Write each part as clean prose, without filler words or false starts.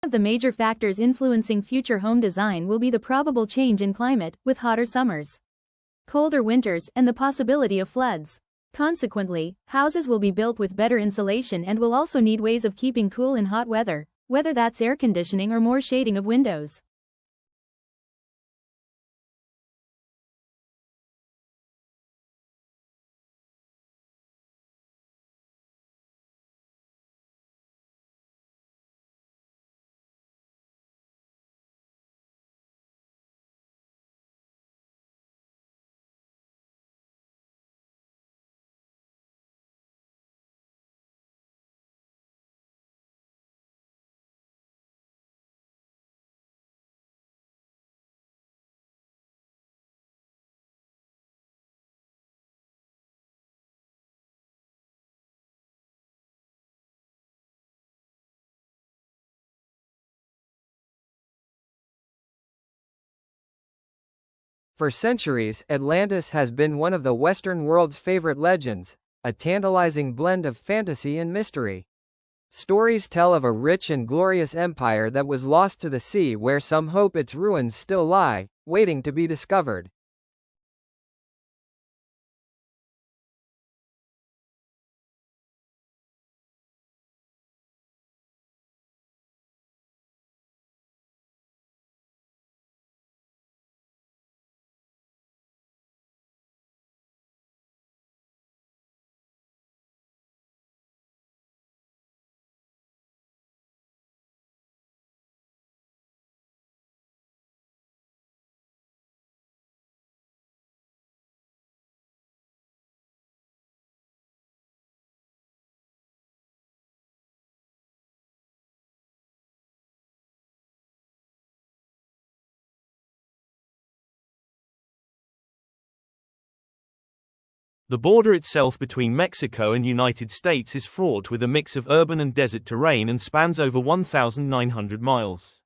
One of the major factors influencing future home design will be the probable change in climate, with hotter summers, colder winters, and the possibility of floods. Consequently, houses will be built with better insulation and will also need ways of keeping cool in hot weather, whether that's air conditioning or more shading of windows. For centuries, Atlantis has been one of the Western world's favorite legends, a tantalizing blend of fantasy and mystery. Stories tell of a rich and glorious empire that was lost to the sea, where some hope its ruins still lie, waiting to be discovered. The border itself between Mexico and United States is fraught with a mix of urban and desert terrain and spans over 1,900 miles.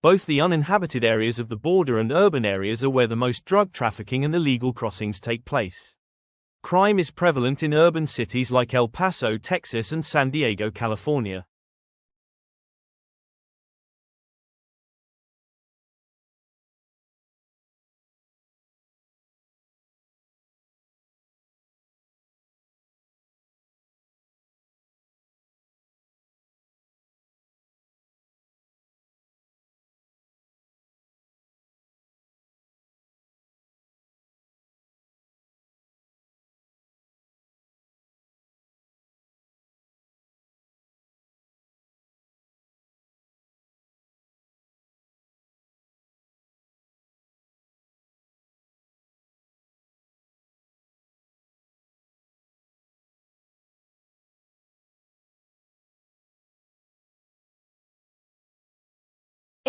Both the uninhabited areas of the border and urban areas are where the most drug trafficking and illegal crossings take place. Crime is prevalent in urban cities like El Paso, Texas and San Diego, California.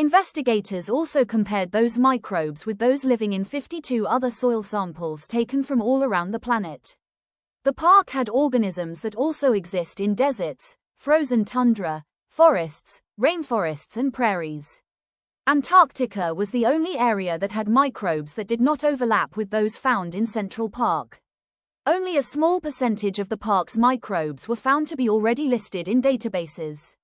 Investigators also compared those microbes with those living in 52 other soil samples taken from all around the planet. The park had organisms that also exist in deserts, frozen tundra, forests, rainforests and prairies. Antarctica was the only area that had microbes that did not overlap with those found in Central Park. Only a small percentage of the park's microbes were found to be already listed in databases.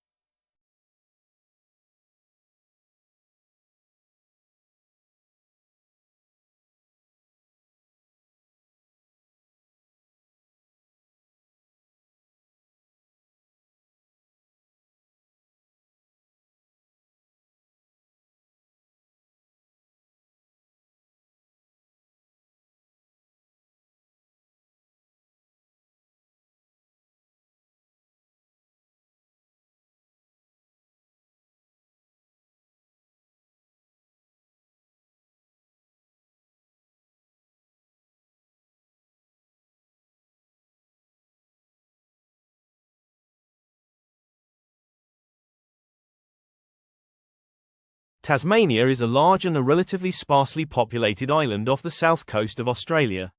Tasmania is a large and a relatively sparsely populated island off the south coast of Australia.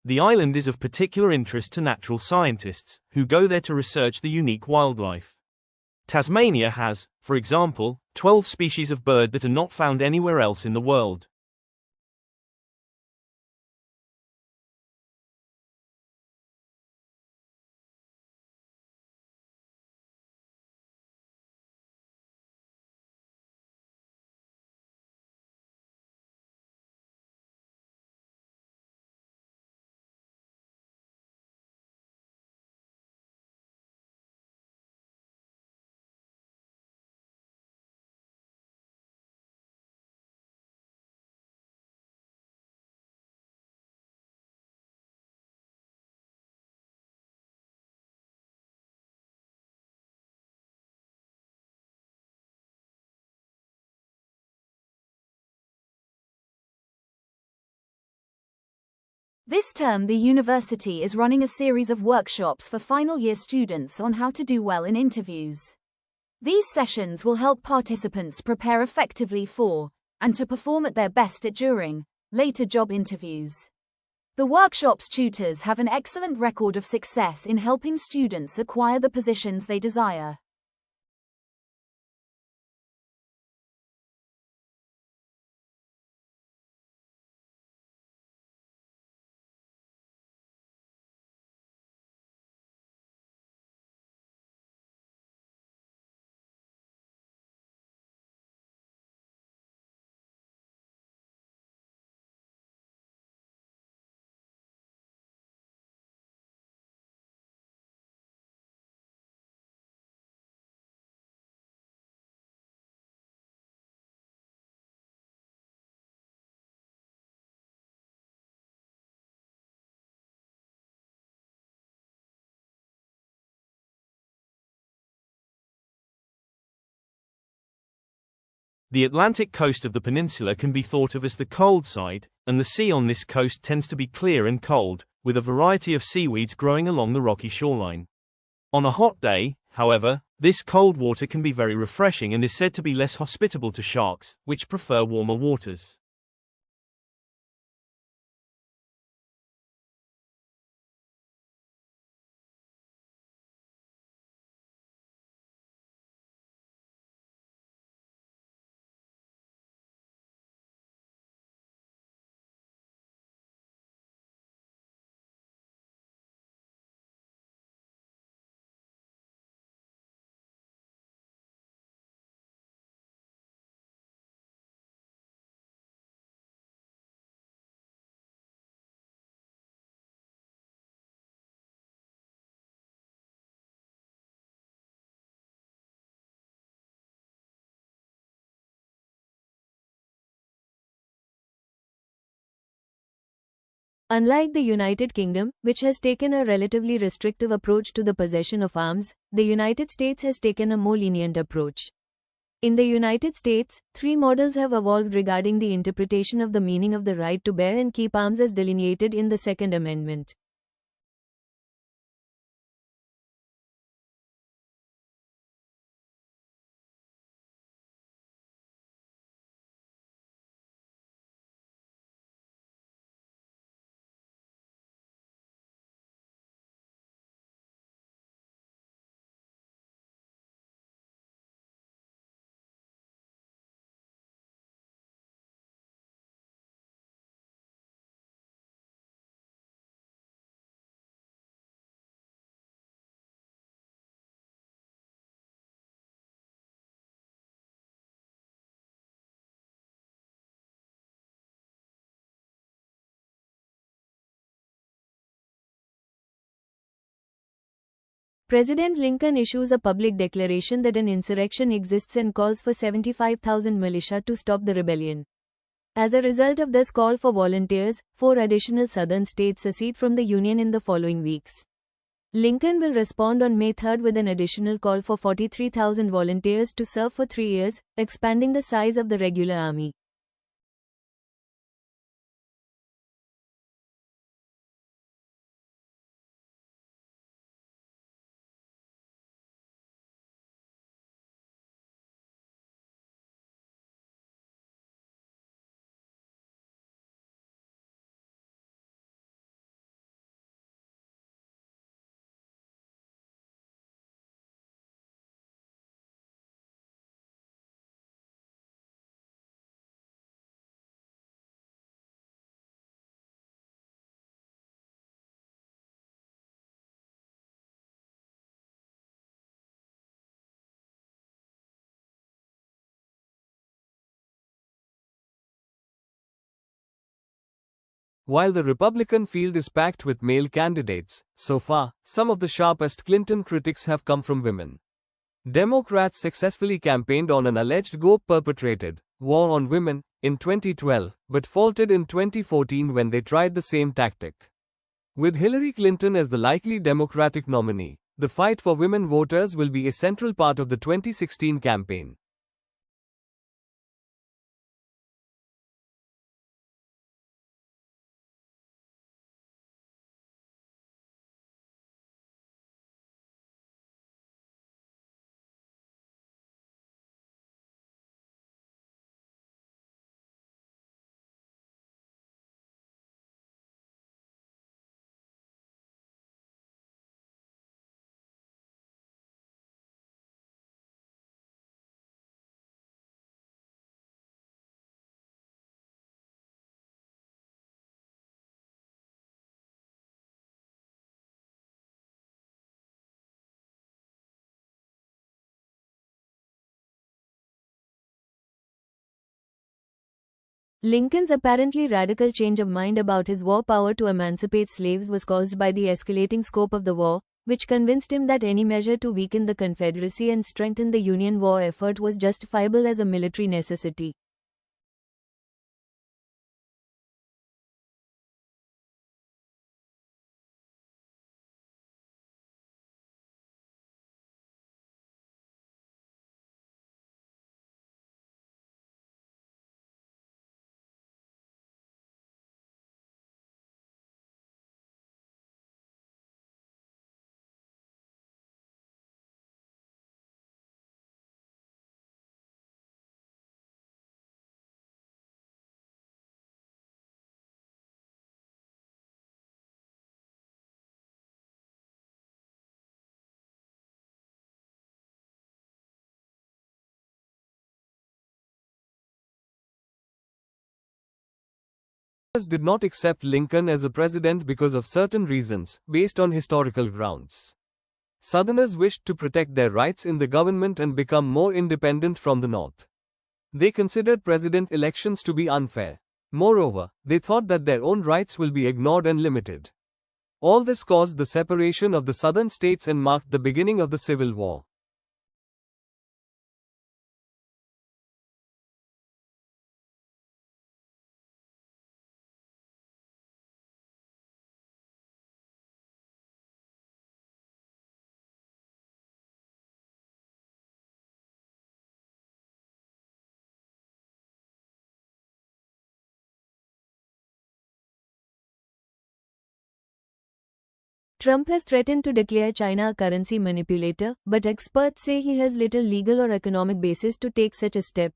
The island is of particular interest to natural scientists, who go there to research the unique wildlife. Tasmania has, for example, 12 species of bird that are not found anywhere else in the world. This term, the university is running a series of workshops for final year students on how to do well in interviews. These sessions will help participants prepare effectively for, and to perform at their best at during, later job interviews. The workshop's tutors have an excellent record of success in helping students acquire the positions they desire. The Atlantic coast of the peninsula can be thought of as the cold side, and the sea on this coast tends to be clear and cold, with a variety of seaweeds growing along the rocky shoreline. On a hot day, however, this cold water can be very refreshing and is said to be less hospitable to sharks, which prefer warmer waters. Unlike the United Kingdom, which has taken a relatively restrictive approach to the possession of arms, the United States has taken a more lenient approach. In the United States, 3 models have evolved regarding the interpretation of the meaning of the right to bear and keep arms as delineated in the Second Amendment. President Lincoln issues a public declaration that an insurrection exists and calls for 75,000 militia to stop the rebellion. As a result of this call for volunteers, 4 additional southern states secede from the Union in the following weeks. Lincoln will respond on May 3 with an additional call for 43,000 volunteers to serve for 3 years, expanding the size of the regular army. While the Republican field is packed with male candidates, so far, some of the sharpest Clinton critics have come from women. Democrats successfully campaigned on an alleged perpetrated war on women in 2012, but faltered in 2014 when they tried the same tactic. With Hillary Clinton as the likely Democratic nominee, the fight for women voters will be a central part of the 2016 campaign. Lincoln's apparently radical change of mind about his war power to emancipate slaves was caused by the escalating scope of the war, which convinced him that any measure to weaken the Confederacy and strengthen the Union war effort was justifiable as a military necessity. Southerners did not accept Lincoln as a president because of certain reasons, based on historical grounds. Southerners wished to protect their rights in the government and become more independent from the North. They considered president elections to be unfair. Moreover, they thought that their own rights will be ignored and limited. All this caused the separation of the southern states and marked the beginning of the Civil War. Trump has threatened to declare China a currency manipulator, but experts say he has little legal or economic basis to take such a step.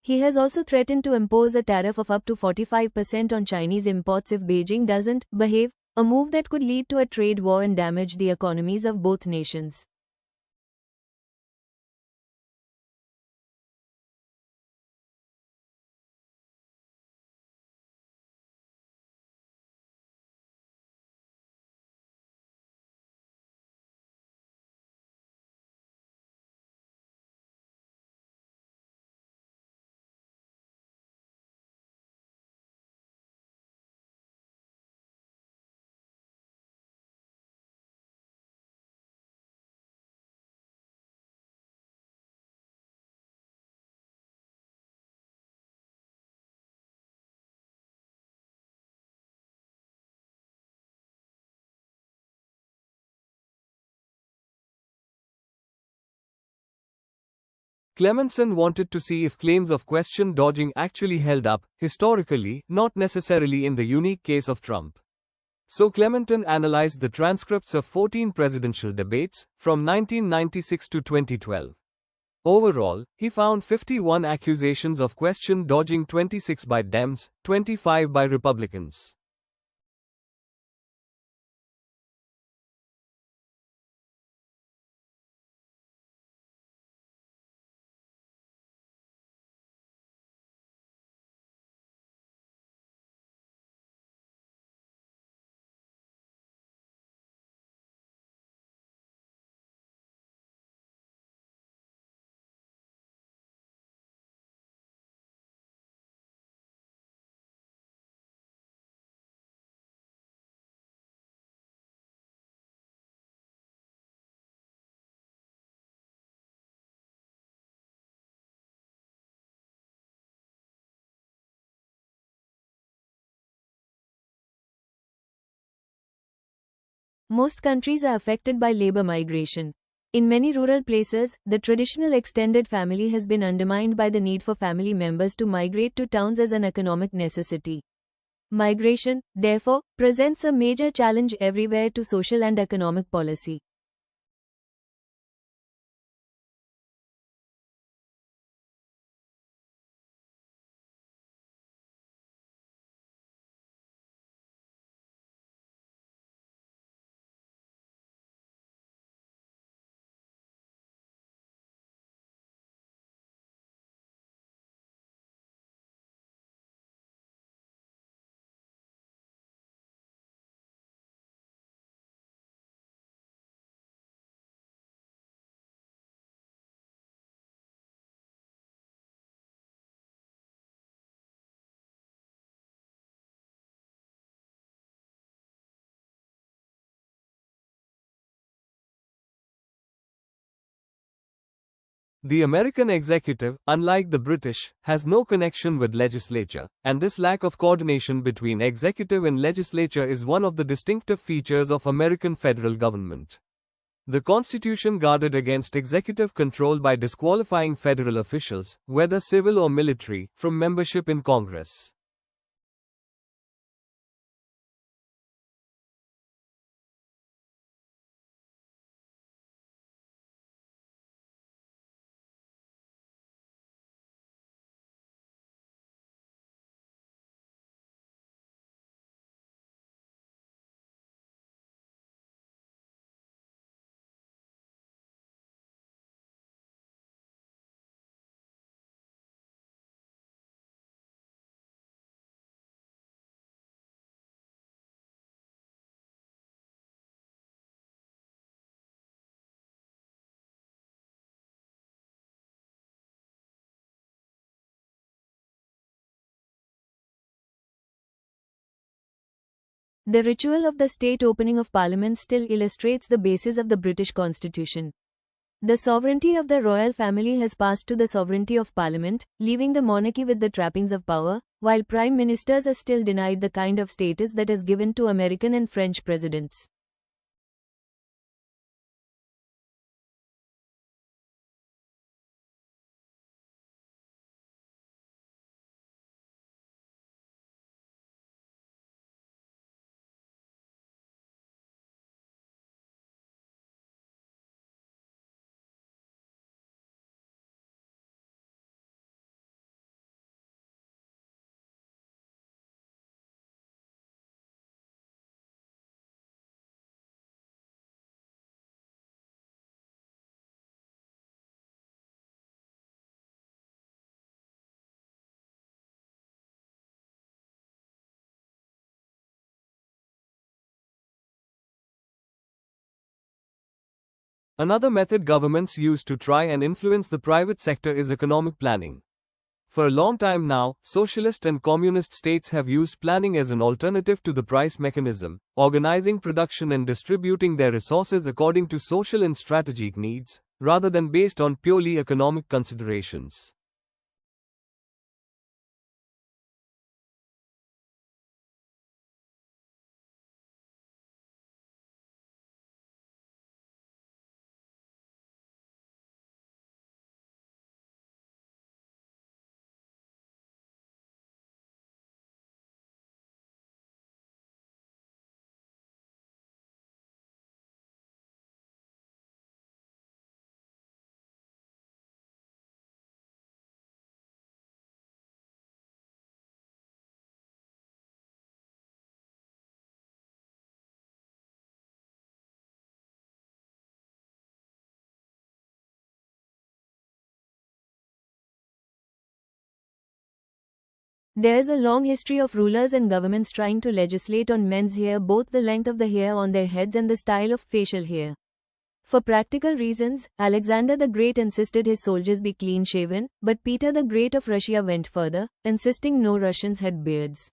He has also threatened to impose a tariff of up to 45% on Chinese imports if Beijing doesn't behave, a move that could lead to a trade war and damage the economies of both nations. Clemenson wanted to see if claims of question dodging actually held up, historically, not necessarily in the unique case of Trump. So Clementon analyzed the transcripts of 14 presidential debates, from 1996 to 2012. Overall, he found 51 accusations of question dodging, 26 by Dems, 25 by Republicans. Most countries are affected by labor migration. In many rural places, the traditional extended family has been undermined by the need for family members to migrate to towns as an economic necessity. Migration, therefore, presents a major challenge everywhere to social and economic policy. The American executive, unlike the British, has no connection with legislature, and this lack of coordination between executive and legislature is one of the distinctive features of American federal government. The Constitution guarded against executive control by disqualifying federal officials, whether civil or military, from membership in Congress. The ritual of the state opening of Parliament still illustrates the basis of the British Constitution. The sovereignty of the royal family has passed to the sovereignty of Parliament, leaving the monarchy with the trappings of power, while prime ministers are still denied the kind of status that is given to American and French presidents. Another method governments use to try and influence the private sector is economic planning. For a long time now, socialist and communist states have used planning as an alternative to the price mechanism, organizing production and distributing their resources according to social and strategic needs, rather than based on purely economic considerations. There is a long history of rulers and governments trying to legislate on men's hair, both the length of the hair on their heads and the style of facial hair. For practical reasons, Alexander the Great insisted his soldiers be clean-shaven, but Peter the Great of Russia went further, insisting no Russians had beards.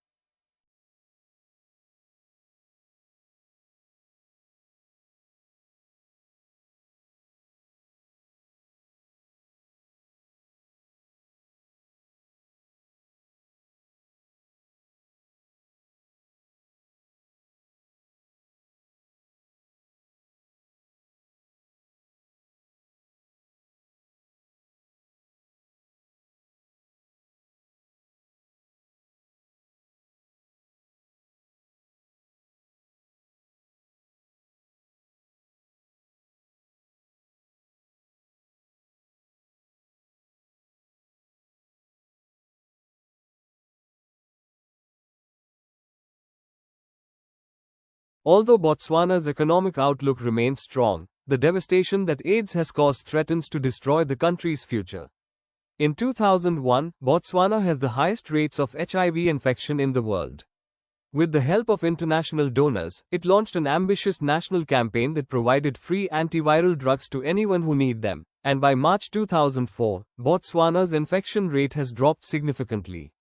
Although Botswana's economic outlook remains strong, the devastation that AIDS has caused threatens to destroy the country's future. In 2001, Botswana has the highest rates of HIV infection in the world. With the help of international donors, it launched an ambitious national campaign that provided free antiviral drugs to anyone who need them, and by March 2004, Botswana's infection rate has dropped significantly.